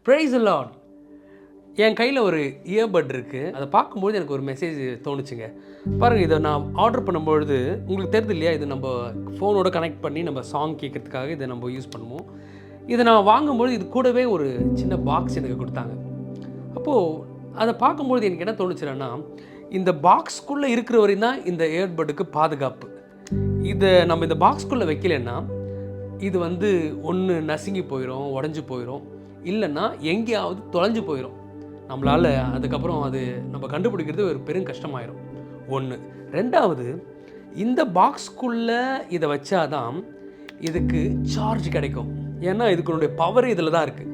Praise the Lord. என் கையில் ஒரு earbud இருக்குது. அதை பார்க்கும்போது எனக்கு ஒரு மெசேஜ் தோணுச்சுங்க. பாருங்கள், இதை நான் ஆர்டர் பண்ணும்பொழுது உங்களுக்கு தெரியுது இல்லையா, இது நம்ம ஃபோனோட கனெக்ட் பண்ணி நம்ம சாங் கேட்குறதுக்காக இதை நம்ம யூஸ் பண்ணுவோம். இதை நான் வாங்கும்போது இது கூடவே ஒரு சின்ன பாக்ஸ் எனக்கு கொடுத்தாங்க. அப்போது அதை பார்க்கும்பொழுது எனக்கு என்ன தோணுச்சுன்னா, இந்த பாக்ஸ்க்குள்ளே இருக்கிற வரையும் தான் இந்த இயர்பட்டுக்கு பாதுகாப்பு. இதை நம்ம இந்த பாக்ஸ்க்குள்ளே வைக்கலைன்னா இது ஒன்று நசுங்கி போயிடும், உடஞ்சி போயிடும், இல்லைன்னா எங்கேயாவது தொலைஞ்சு போயிடும். நம்மளால் அதுக்கப்புறம் அது நம்ம கண்டுபிடிக்கிறது ஒரு பெரும் கஷ்டமாயிடும். ஒன்று. ரெண்டாவது, இந்த பாக்ஸ்க்குள்ளே இதை வச்சாதான் இதுக்கு சார்ஜ் கிடைக்கும். ஏன்னா இதுக்குடைய பவர் இதில் தான் இருக்குது.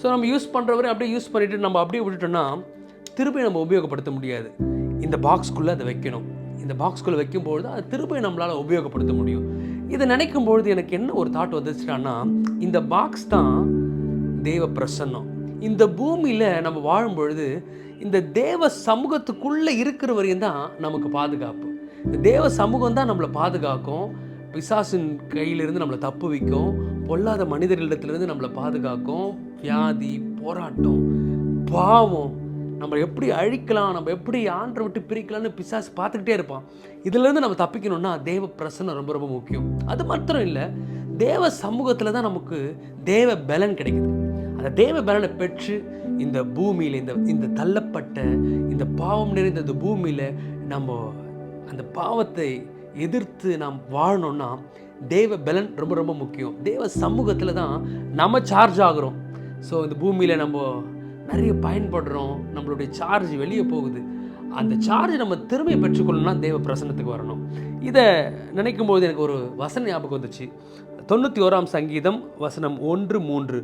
ஸோ நம்ம யூஸ் பண்ணுறவரை அப்படியே யூஸ் பண்ணிவிட்டு நம்ம அப்படியே விட்டுட்டோன்னா திருப்பி நம்ம உபயோகப்படுத்த முடியாது. இந்த பாக்ஸ்க்குள்ளே அதை வைக்கணும். இந்த பாக்ஸ்குள்ளே வைக்கும்பொழுது அது திருப்பி நம்மளால் உபயோகப்படுத்த முடியும். இதை நினைக்கும்பொழுது எனக்கு என்ன ஒரு தாட் வந்துச்சுன்னா, இந்த பாக்ஸ் தான் தேவ பிரசன்னம். இந்த பூமியில் நம்ம வாழும்பொழுது இந்த தேவ சமூகத்துக்குள்ளே இருக்கிற வரையும் தான் நமக்கு பாதுகாப்பு. இந்த தேவ சமூகம் தான் நம்மளை பாதுகாக்கும். பிசாசின் கையிலிருந்து நம்மளை தப்பு வைக்கும். பொல்லாத மனிதர்களிடத்துலேருந்து நம்மளை பாதுகாக்கும். வியாதி, போராட்டம், பாவம், நம்ம எப்படி அழிக்கலாம், நம்ம எப்படி ஆண்டரை விட்டு பிரிக்கலாம்னு பிசாசு பார்த்துக்கிட்டே இருப்பான். இதிலேருந்து நம்ம தப்பிக்கணும்னா தேவ பிரசன்னம் ரொம்ப ரொம்ப முக்கியம். அது மாத்திரம் இல்லை, தேவ சமூகத்தில் தான் நமக்கு தேவ பலன் கிடைக்குது. அந்த தேவ பலனை பெற்று இந்த பூமியில் இந்த தள்ளப்பட்ட இந்த பாவம் நிறைந்த இந்த பூமியில் நம்ம அந்த பாவத்தை எதிர்த்து நாம் வாழணும்னா தேவ பலன் ரொம்ப ரொம்ப முக்கியம். தேவ சமூகத்தில் தான் நம்ம சார்ஜ் ஆகிறோம். ஸோ இந்த பூமியில் நம்ம நிறைய பயன்படுறோம், நம்மளுடைய சார்ஜ் வெளியே போகுது. அந்த சார்ஜ் நம்ம திரும்ப பெற்றுக்கொள்ளணும்னா தேவ பிரசன்னத்துக்கு வரணும். இதை நினைக்கும் போது எனக்கு ஒரு வசனம் ஞாபகம் வந்துச்சு. 91 சங்கீதம் வசனம் 1-3.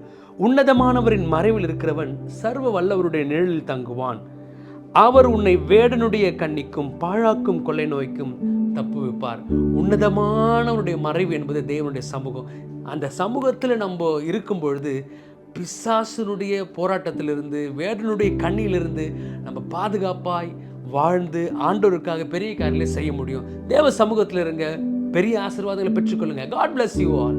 உன்னதமானவரின் மறைவில் இருக்கிறவன் சர்வ வல்லவருடைய நிழலில் தங்குவான். அவர் உன்னை வேடனுடைய கண்ணிக்கும் பாழாக்கும் கொள்ளை நோய்க்கும் தப்புவிப்பார். உன்னதமானவருடைய மறைவு என்பது தேவனுடைய சமூகம். அந்த சமூகத்தில் நம்ம இருக்கும் பொழுது பிசாசனுடைய போராட்டத்திலிருந்து, வேடனுடைய கண்ணியிலிருந்து நம்ம பாதுகாப்பாய் வாழ்ந்து ஆண்டவருக்காக பெரிய காரியங்களை செய்ய முடியும். தேவ சமூகத்தில் இருங்க, பெரிய ஆசீர்வாதங்களை பெற்றுக்கொள்ளுங்க. God bless you all.